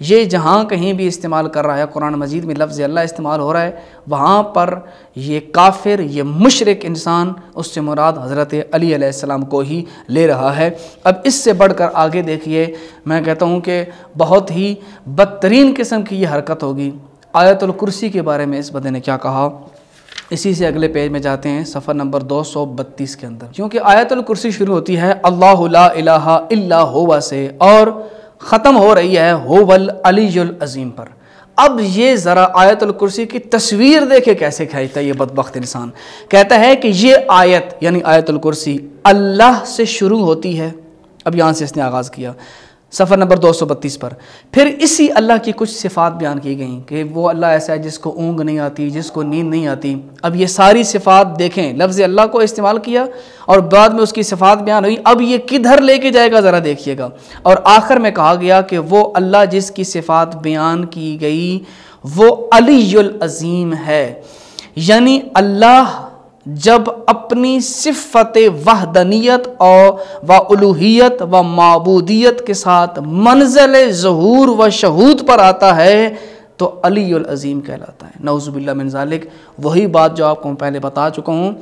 یہ جہاں کہیں بھی استعمال کر رہا ہے قرآن مجید میں لفظ اللہ استعمال ہو رہا ہے، وہاں پر یہ کافر، یہ مشرک انسان، اس سے مراد حضرت علی علیہ السلام کو ہی لے رہا ہے۔ اب اس سے بڑھ کر آگے دیکھیے، میں کہتا ہوں کہ بہت ہی بدترین قسم کی یہ حرکت ہوگی۔ آیت الکرسی کے بارے میں اس بندے نے کیا کہا، اسی سے اگلے پیج میں جاتے ہیں، صفحہ نمبر 232 کے اندر، کیونکہ آیت الکرسی شروع ہوتی ہے اللہ لا الہ الا ہوا سے اور ختم ہو رہی ہے هو العلی العظیم پر۔ اب یہ ذرا آیت الکرسی کی تصویر دیکھے کیسے کھینچتا ہے یہ بدبخت انسان۔ کہتا ہے کہ یہ آیت یعنی آیت الکرسی اللہ سے شروع ہوتی ہے، اب یہاں سے اس نے آغاز کیا صفحہ نمبر 232 پر، پھر اسی اللہ کی کچھ صفات بیان کی گئیں کہ وہ اللہ ایسا ہے جس کو اونگ نہیں آتی، جس کو نیند نہیں آتی۔ اب یہ ساری صفات دیکھیں، لفظ اللہ کو استعمال کیا اور بعد میں اس کی صفات بیان ہوئی، اب یہ کدھر لے کے جائے گا ذرا دیکھیے گا۔ اور آخر میں کہا گیا کہ وہ اللہ جس کی صفات بیان کی گئی وہ علی العظیم ہے، یعنی اللہ جب اپنی صفت وحدانیت و الوہیت و معبودیت کے ساتھ منزل ظہور و شہود پر آتا ہے تو علی العظیم کہلاتا ہے۔ نعوذ باللہ من ذالک، وہی بات جو آپ کو پہلے بتا چکا ہوں،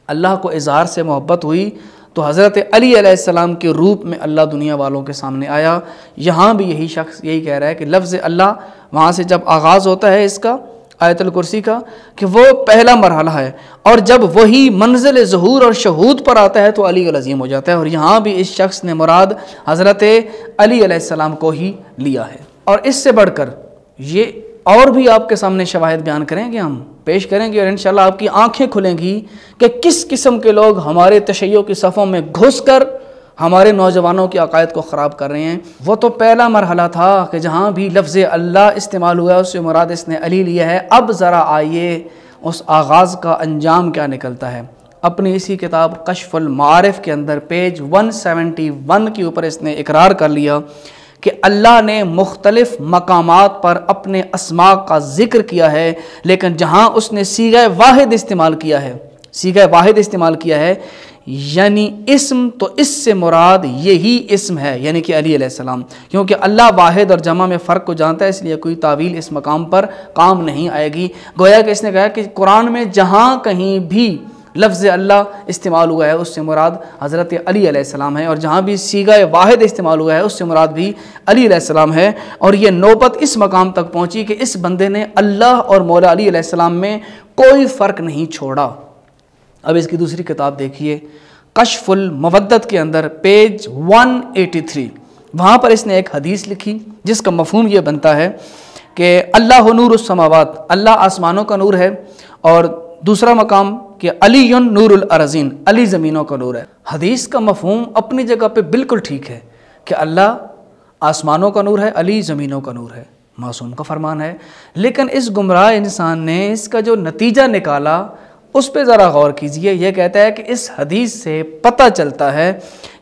اللہ کو اظہار سے محبت ہوئی تو حضرت علی علیہ السلام کے روپ میں اللہ دنیا والوں کے سامنے آیا۔ یہاں بھی یہی شخص یہی کہہ رہا ہے کہ لفظ اللہ وہاں سے جب آغاز ہوتا ہے اس کا آیت الکرسی کا کہ وہ پہلا مرحلہ ہے، اور جب وہی منزل ظہور اور شہود پر آتا ہے تو علی العظیم ہو جاتا ہے، اور یہاں بھی اس شخص نے مراد حضرت علی علیہ السلام کو ہی لیا ہے۔ اور اس سے بڑھ کر یہ اور بھی آپ کے سامنے شواہد بیان کریں گے، ہم پیش کریں گے، اور انشاءاللہ آپ کی آنکھیں کھلیں گی کہ کس قسم کے لوگ ہمارے تشیع کی صفوں میں گھس کر ہمارے نوجوانوں کی عقائد کو خراب کر رہے ہیں۔ وہ تو پہلا مرحلہ تھا کہ جہاں بھی لفظ اللہ استعمال ہوا ہے اس سے مراد اس نے علی لیا ہے۔ اب ذرا آئیے اس آغاز کا انجام کیا نکلتا ہے۔ اپنی اسی کتاب کشف المعارف کے اندر پیج 171 کے اوپر اس نے اقرار کر لیا کہ اللہ نے مختلف مقامات پر اپنے اسماء کا ذکر کیا ہے، لیکن جہاں اس نے صیغہ واحد استعمال کیا ہے، صیغہ واحد استعمال کیا ہے یعنی اسم، تو اس سے مراد یہی اسم ہے یعنی کہ علی علیہ السلام، کیونکہ اللہ واحد اور جمع میں فرق کو جانتا ہے، اس لیے کوئی تعویل اس مقام پر کام نہیں آئے گی۔ گویا کہ اس نے کہا کہ قرآن میں جہاں کہیں بھی لفظ اللہ استعمال ہوا ہے اس سے مراد حضرت علی علیہ السلام ہے، اور جہاں بھی صیغہ واحد استعمال ہوا ہے اس سے مراد بھی علی علیہ السلام ہے۔ اور یہ نوبت اس مقام تک پہنچی کہ اس بندے نے اللہ اور مولا علی علیہ السلام میں کوئی فرق نہیں چھوڑا۔ اب اس کی دوسری کتاب دیکھیے کشف المودت کے اندر پیج 183، وہاں پر اس نے ایک حدیث لکھی جس کا مفہوم یہ بنتا ہے کہ اللہ نور السماوات، اللہ آسمانوں کا نور ہے، اور دوسرا مقام کہ علی نور الارضین، علی زمینوں کا نور ہے۔ حدیث کا مفہوم اپنی جگہ پہ بالکل ٹھیک ہے کہ اللہ آسمانوں کا نور ہے، علی زمینوں کا نور ہے، معصوم کا فرمان ہے، لیکن اس گمراہ انسان نے اس کا جو نتیجہ نکالا اس پہ ذرا غور کیجئے۔ یہ کہتا ہے کہ اس حدیث سے پتہ چلتا ہے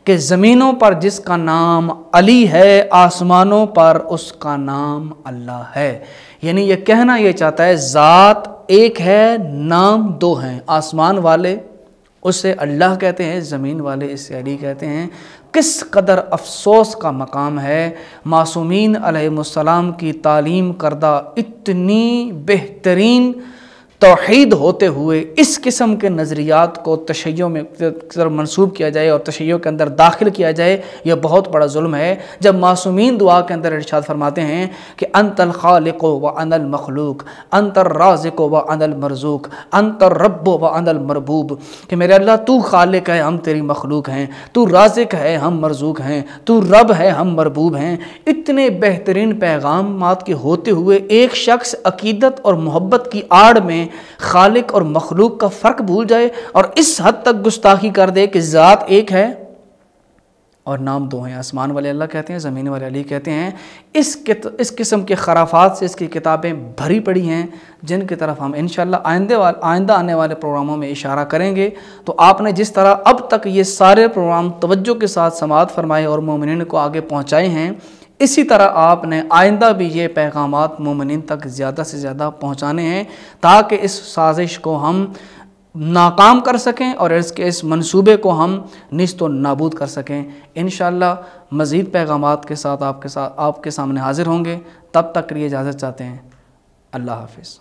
کہ زمینوں پر جس کا نام علی ہے آسمانوں پر اس کا نام اللہ ہے، یعنی یہ کہنا یہ چاہتا ہے ذات ایک ہے، نام دو ہیں، آسمان والے اسے اللہ کہتے ہیں، زمین والے اسے علی کہتے ہیں۔ کس قدر افسوس کا مقام ہے، معصومین علیہ السلام کی تعلیم کردہ اتنی بہترین توحید ہوتے ہوئے اس قسم کے نظریات کو تشیع میں منسوب کیا جائے اور تشیع کے اندر داخل کیا جائے، یہ بہت بڑا ظلم ہے۔ جب معصومین دعا کے اندر ارشاد فرماتے ہیں کہ انت الخالق و انا المخلوق، انت الرازق و انا المرزوق، انت الرب و انا المربوب، کہ میرے اللہ تو خالق ہے، ہم تیری مخلوق ہیں، تو رازق ہے، ہم مرزوق ہیں، تو رب ہے، ہم مربوب ہیں، اتنے بہترین پیغامات کے ہوتے ہوئے ایک شخص عقیدت اور محبت کی آڑ میں خالق اور مخلوق کا فرق بھول جائے اور اس حد تک گستاخی کر دے کہ ذات ایک ہے اور نام دو ہیں، آسمان والے اللہ کہتے ہیں، زمین والے علی کہتے ہیں۔ اس قسم کے خرافات سے اس کی کتابیں بھری پڑی ہیں، جن کی طرف ہم انشاءاللہ آئندہ آنے والے پروگراموں میں اشارہ کریں گے۔ تو آپ نے جس طرح اب تک یہ سارے پروگرام توجہ کے ساتھ سماعت فرمائے اور مومنین کو آگے پہنچائے ہیں، اسی طرح آپ نے آئندہ بھی یہ پیغامات مومنین تک زیادہ سے زیادہ پہنچانے ہیں تاکہ اس سازش کو ہم ناکام کر سکیں اور اس منصوبے کو ہم نیست و نابود کر سکیں۔ انشاءاللہ مزید پیغامات کے ساتھ آپ کے سامنے حاضر ہوں گے۔ تب تک کے لیے اجازت چاہتے ہیں۔ اللہ حافظ۔